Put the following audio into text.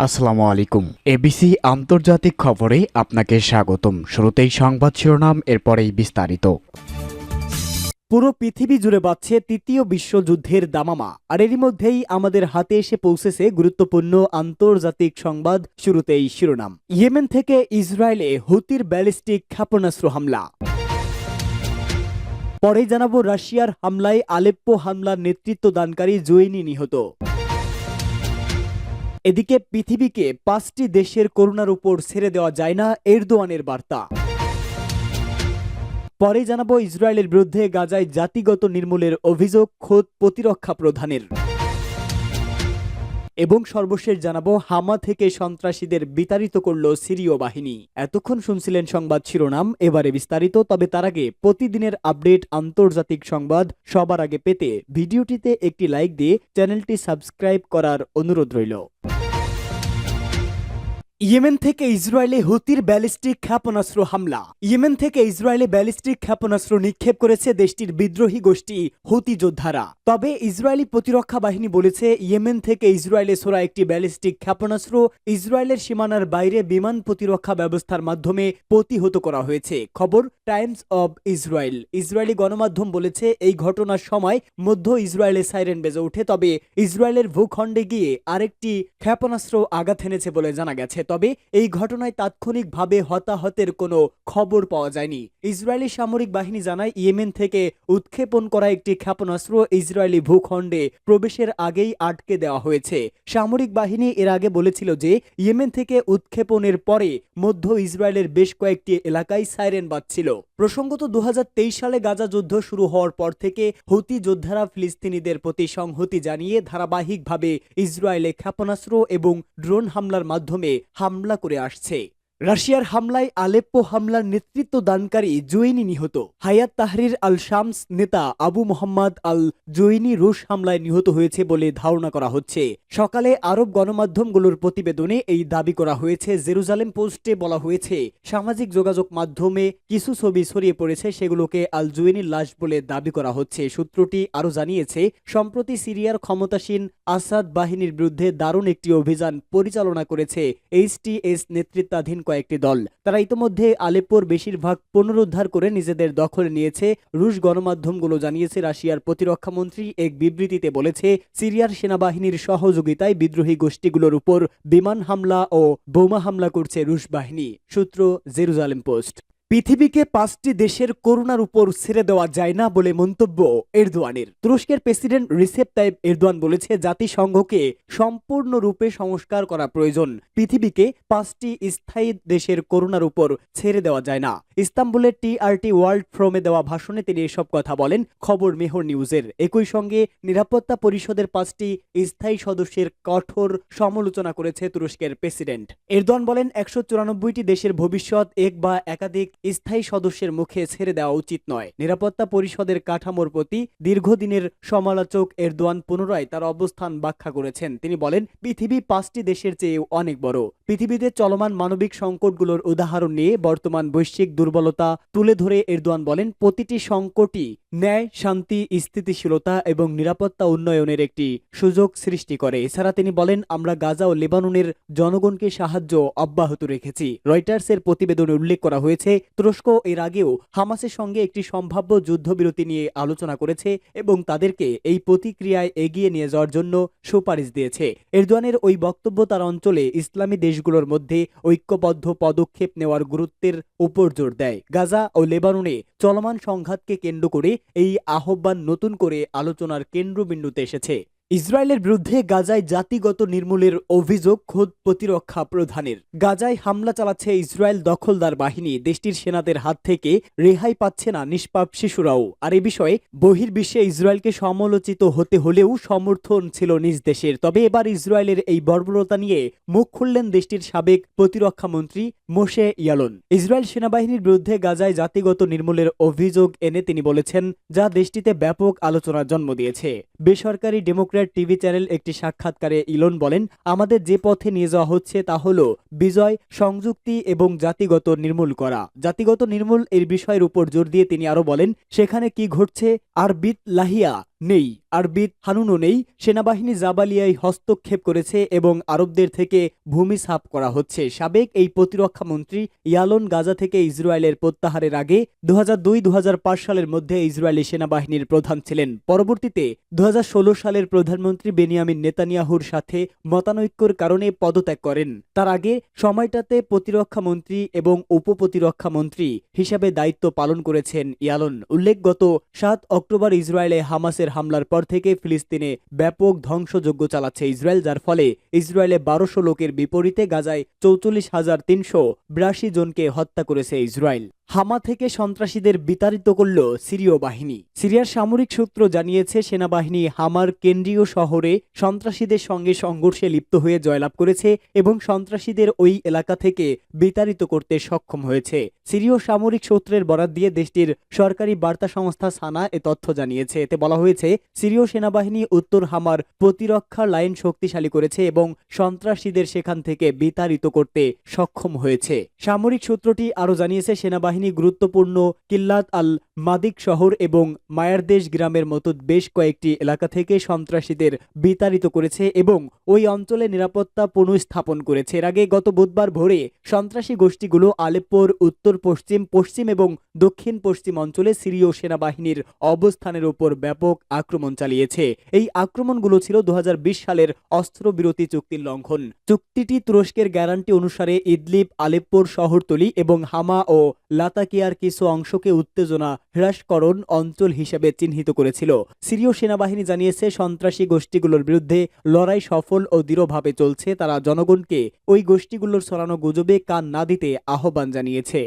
আসসালামু আলাইকুম। এবিসি আন্তর্জাতিক খবরে আপনাকে স্বাগতম। শুরুতেই সংবাদ শিরোনাম, এরপরেই বিস্তারিত। পুরো পৃথিবী জুড়ে বাজছে তৃতীয় বিশ্বযুদ্ধের দামামা, আর এরই মধ্যেই আমাদের হাতে এসে পৌঁছেছে গুরুত্বপূর্ণ আন্তর্জাতিক সংবাদ। শুরুতেই শিরোনাম। ইয়েমেন থেকে ইসরায়েলে হুতির ব্যালিস্টিক ক্ষেপণাস্ত্র হামলা। পরেই জানাবো রাশিয়ার হামলায় আলেপ্পো হামলার নেতৃত্বদানকারী জুয়েনি নিহত। এদিকে পৃথিবীকে 5টি দেশের করোনার উপর ছেড়ে দেওয়া যায় না, এরদোয়ানের বার্তা। পরে জানাবো ইসরায়েলের বিরুদ্ধে গাজায় জাতিগত নির্মূলের অভিযোগ খোদ প্রতিরক্ষা প্রধানের। এবং সর্বশেষ জানাবো হামা থেকে সন্ত্রাসীদের বিতাড়িত করল সিরীয় বাহিনী। এতক্ষণ শুনছিলেন সংবাদ শিরোনাম, এবারে বিস্তারিত। তবে তার আগে প্রতিদিনের আপডেট আন্তর্জাতিক সংবাদ সবার আগে পেতে ভিডিওটিতে একটি লাইক দিয়ে চ্যানেলটি সাবস্ক্রাইব করার অনুরোধ রইল। ইয়েমেন থেকে ইসরায়েলে হুতির ব্যালিস্টিক ক্ষেপণাস্ত্র হামলা। ইয়েমেন থেকে ইসরায়েলে ব্যালিস্টিক ক্ষেপণাস্ত্র নিক্ষেপ করেছে দেশটির বিদ্রোহী গোষ্ঠী হুতি যোদ্ধারা। তবে ইসরায়েলি প্রতিরক্ষা বাহিনী বলেছে ইয়েমেন থেকে ইসরায়েলে ছোড়া একটি ব্যালিস্টিক ক্ষেপণাস্ত্র ইসরায়েলের সীমানার বাইরে বিমান প্রতিরক্ষা ব্যবস্থার মাধ্যমে প্রতিহত করা হয়েছে। খবর টাইমস অব ইসরায়েল। ইসরায়েলি গণমাধ্যম বলেছে এই ঘটনার সময় মধ্য ইসরায়েলে সাইরেন বেজে ওঠে, তবে ইসরায়েলের ভূখণ্ডে গিয়ে আরেকটি ক্ষেপণাস্ত্র আঘাত এনেছে বলে জানা গেছে। তবে এই ঘটনায় তাৎক্ষণিকভাবে হতাহতের কোনো খবর পাওয়া যায়নি। ইসরায়েলি সামরিক বাহিনী জানায় ইয়েমেন থেকে উৎক্ষেপণ করা একটি ক্ষেপণাস্ত্র ইসরায়েলি ভূখণ্ডে প্রবেশের আগেই আটকে দেওয়া হয়েছে। সামরিক বাহিনী এর আগে বলেছিল যে ইয়েমেন থেকে উৎক্ষেপণের পরে মধ্য ইসরায়েলের বেশ কয়েকটি এলাকায় সাইরেন বাজছিল। প্রসঙ্গত 2023 সালে গাজা যুদ্ধ শুরু হওয়ার পর থেকে হুতি যোদ্ধারা ফিলিস্তিনিদের প্রতি সংহতি জানিয়ে ধারাবাহিকভাবে ইসরায়েলে ক্ষেপণাস্ত্র এবং ড্রোন হামলার মাধ্যমে হামলা করে আসছে। রাশিয়ার হামলায় আলেপ্পো হামলার নেতৃত্বদানকারী জুয়েনি নিহত। হায়াত তাহরির আল শামস নেতা আবু মোহাম্মদ আল জুয়েনি রুশ হামলায় নিহত হয়েছে বলে ধারণা করা হচ্ছে। সকালে আরব গণমাধ্যমগুলোর প্রতিবেদনে এই দাবি করা হয়েছে। জেরুজালেম পোস্টে বলা হয়েছে, সামাজিক যোগাযোগ মাধ্যমে কিছু ছবি ছড়িয়ে পড়েছে, সেগুলোকে আল জুয়েনির লাশ বলে দাবি করা হচ্ছে। সূত্রটি আরও জানিয়েছে, সম্প্রতি সিরিয়ার ক্ষমতাসীন আসাদ বাহিনীর বিরুদ্ধে দারুণ একটি অভিযান পরিচালনা করেছে এইচটিএস নেতৃত্বাধীন কয়েকটি দল। তারা ইতিমধ্যে আলেপ্পোর বেশিরভাগ পুনরুদ্ধার করে নিজেদের দখলে নিয়েছে। রুশ গণমাধ্যমগুলো জানিয়েছে, রাশিয়ার প্রতিরক্ষা মন্ত্রী এক বিবৃতিতে বলেছে, সিরিয়ার সেনাবাহিনীর সহযোগিতায় বিদ্রোহী গোষ্ঠীগুলোর উপর বিমান হামলা ও বোমা হামলা করছে রুশ বাহিনী। সূত্র জেরুজালেম পোস্ট। পৃথিবীকে 5টি দেশের করোনার উপর ছেড়ে দেওয়া যায় না বলে মন্তব্য এরদোয়ানের। তুরস্কের প্রেসিডেন্ট রিসেপ তাইপ এরদোয়ান বলেছে, জাতিসংঘকে সম্পূর্ণরূপে সংস্কার করা প্রয়োজন। পৃথিবীকে 5টি স্থায়ী দেশের করোনার উপর ছেড়ে দেওয়া যায় না। ইস্তাম্বুলের টিআরটি ওয়ার্ল্ড ফোরামে দেওয়া ভাষণে তিনি এসব কথা বলেন। খবর মেহর নিউজের। একই সঙ্গে নিরাপত্তা পরিষদের 5টি স্থায়ী সদস্যের কঠোর সমালোচনা করেছে তুরস্কের প্রেসিডেন্ট। এরদোয়ান বলেন, 194টি দেশের ভবিষ্যৎ এক বা একাধিক স্থায়ী সদস্যের মুখে ছেড়ে দেওয়া উচিত নয়। নিরাপত্তা পরিষদের কাঠামোর প্রতি দীর্ঘদিনের সমালোচক এরদোয়ান পুনরায় তার অবস্থান ব্যাখ্যা করেছেন। তিনি বলেন, পৃথিবী 5টি দেশের চেয়েও অনেক বড়। পৃথিবীতে চলমান মানবিক সংকটগুলোর উদাহরণ নিয়ে বর্তমান বৈশ্বিক দুর্বলতা তুলে ধরে এরদোয়ান বলেন, প্রতিটি সংকটই ন্যায়, শান্তি, স্থিতিশীলতা এবং নিরাপত্তা উন্নয়নের একটি সুযোগ সৃষ্টি করে। এছাড়া তিনি বলেন, আমরা গাজা ও লেবাননের জনগণকে সাহায্য অব্যাহত রেখেছি। রয়টার্সের প্রতিবেদনে উল্লেখ করা হয়েছে, তুরস্ক এর আগেও হামাসের সঙ্গে একটি সম্ভাব্য যুদ্ধবিরতি নিয়ে আলোচনা করেছে এবং তাদেরকে এই প্রতিক্রিয়ায় এগিয়ে নিয়ে যাওয়ার জন্য সুপারিশ দিয়েছে। এরদোয়ানের ওই বক্তব্য তার অঞ্চলে ইসলামী দেশগুলোর মধ্যে ঐক্যবদ্ধ পদক্ষেপ নেওয়ার গুরুত্বের উপর জোর দেয়। গাজা ও লেবাননে চলমান সংঘাতকে কেন্দ্র করে এই আহ্বান নতুন করে আলোচনার কেন্দ্রবিন্দুতে এসেছে। ইসরায়েলের বিরুদ্ধে গাজায় জাতিগত নির্মূলের অভিযোগ খোদ প্রতিরক্ষা প্রধানের। গাজায় হামলা চালাচ্ছে ইসরায়েল দখলদার বাহিনী। দেশটির সেনাদের হাত থেকে রেহাই পাচ্ছে না নিষ্পাপ শিশুরাও। আর এ বিষয়ে বহির্বিশ্বে ইসরায়েলকে সমালোচিত হতে হলেও সমর্থন ছিল নিজ দেশের। তবে এবার ইসরায়েলের এই বর্বরতা নিয়ে মুখ খুললেন দেশটির সাবেক প্রতিরক্ষা মন্ত্রী মোশে ইয়ালন। ইসরায়েল সেনাবাহিনীর বিরুদ্ধে গাজায় জাতিগত নির্মূলের অভিযোগ এনে তিনি বলেছেন, যা দেশটিতে ব্যাপক আলোচনার জন্ম দিয়েছে। বেসরকারি ডেমোক্র্যাট টিভি চ্যানেল একটি সাক্ষাৎকারে ইলন বলেন, আমাদের যে পথে নিয়ে যাওয়া হচ্ছে তা হলো বিজয়, সংযুক্তি এবং জাতিগত নির্মূল করা। জাতিগত নির্মূল এর বিষয়ের উপর জোর দিয়ে তিনি আরো বলেন, সেখানে কি ঘটছে আরবিত লাহিয়া নেই, আরবিদ হানুনও নেই। সেনাবাহিনী জাবালিয়ায় হস্তক্ষেপ করেছে এবং আরবদের থেকে ভূমি সাফ করা হচ্ছে। সাবেক এই প্রতিরক্ষা মন্ত্রী ইয়ালন গাজা থেকে ইসরায়েলের প্রত্যাহারের আগে 2002-2005 সালের মধ্যে ইসরায়েলি সেনাবাহিনীর প্রধান ছিলেন। পরবর্তীতে 2016 সালের প্রধানমন্ত্রী বেনিয়ামিন নেতানিয়াহুর সাথে মতানৈক্যর কারণে পদত্যাগ করেন। তার আগে সময়টাতে প্রতিরক্ষা মন্ত্রী এবং উপপ্রতিরক্ষা মন্ত্রী হিসাবে দায়িত্ব পালন করেছেন ইয়ালন। উল্লেখ, গত 7 অক্টোবর ইসরায়েলে হামাসের হামলার পর থেকে ফিলিস্তিনে ব্যাপক ধ্বংসযজ্ঞ চালাচ্ছে ইসরায়েল, যার ফলে ইসরায়েলে 1200 লোকের বিপরীতে গাজায় 44,382 জনকে হত্যা করেছে ইসরায়েল। হামা থেকে সন্ত্রাসীদের বিতাড়িত করল সিরীয় বাহিনী। সিরিয়ার সামরিক সূত্র জানিয়েছে, সেনাবাহিনী হামার কেন্দ্রীয় শহরে সন্ত্রাসীদের সঙ্গে সংঘর্ষে লিপ্ত হয়ে জয়লাভ করেছে এবং সন্ত্রাসীদের ওই এলাকা থেকে বিতাড়িত করতে সক্ষম হয়েছে। সিরীয় সামরিক সূত্রের বরাত দিয়ে দেশটির সরকারি বার্তা সংস্থা সানা এ তথ্য জানিয়েছে। এতে বলা হয়েছে, সিরীয় সেনাবাহিনী উত্তর হামার প্রতিরক্ষা লাইন শক্তিশালী করেছে এবং সন্ত্রাসীদের সেখান থেকে বিতাড়িত করতে সক্ষম হয়েছে। সামরিক সূত্রটি আরও জানিয়েছে, সেনাবাহিনী গুরুত্বপূর্ণ কিল্লাত আল মাদিক শহর এবং মায়ারদেশ গ্রামের মতো বেশ কয়েকটি এলাকা থেকে সন্ত্রাসীদের বিতাড়িত করেছে এবং ওই অঞ্চলে নিরাপত্তা পুনঃস্থাপন করেছে। এর আগে গত বুধবার ভোরে সন্ত্রাসী গোষ্ঠীগুলো আলেপ্পোর উত্তর পশ্চিম, পশ্চিম এবং দক্ষিণ পশ্চিম অঞ্চলে সিরীয় সেনাবাহিনীর অবস্থানের উপর ব্যাপক আক্রমণ চালিয়েছে। এই আক্রমণগুলো ছিল 2020 সালের অস্ত্রবিরতি চুক্তির লঙ্ঘন। চুক্তিটি তুরস্কের গ্যারান্টি অনুসারে ইদলিব, আলেপ্পোর শহরতলি এবং হামা ও লাতাকিয়ার কিছু অংশকে উত্তেজনা হ্রাসকরণ অঞ্চল হিসেবে চিহ্নিত করেছিল। সিরীয় সেনাবাহিনী জানিয়েছে, সন্ত্রাসী গোষ্ঠীগুলোর বিরুদ্ধে লড়াই সফল ও দৃঢ়ভাবে চলছে। তারা জনগণকে ওই গোষ্ঠীগুলোর ছড়ানো গুজবে কান না দিতে আহ্বান জানিয়েছে।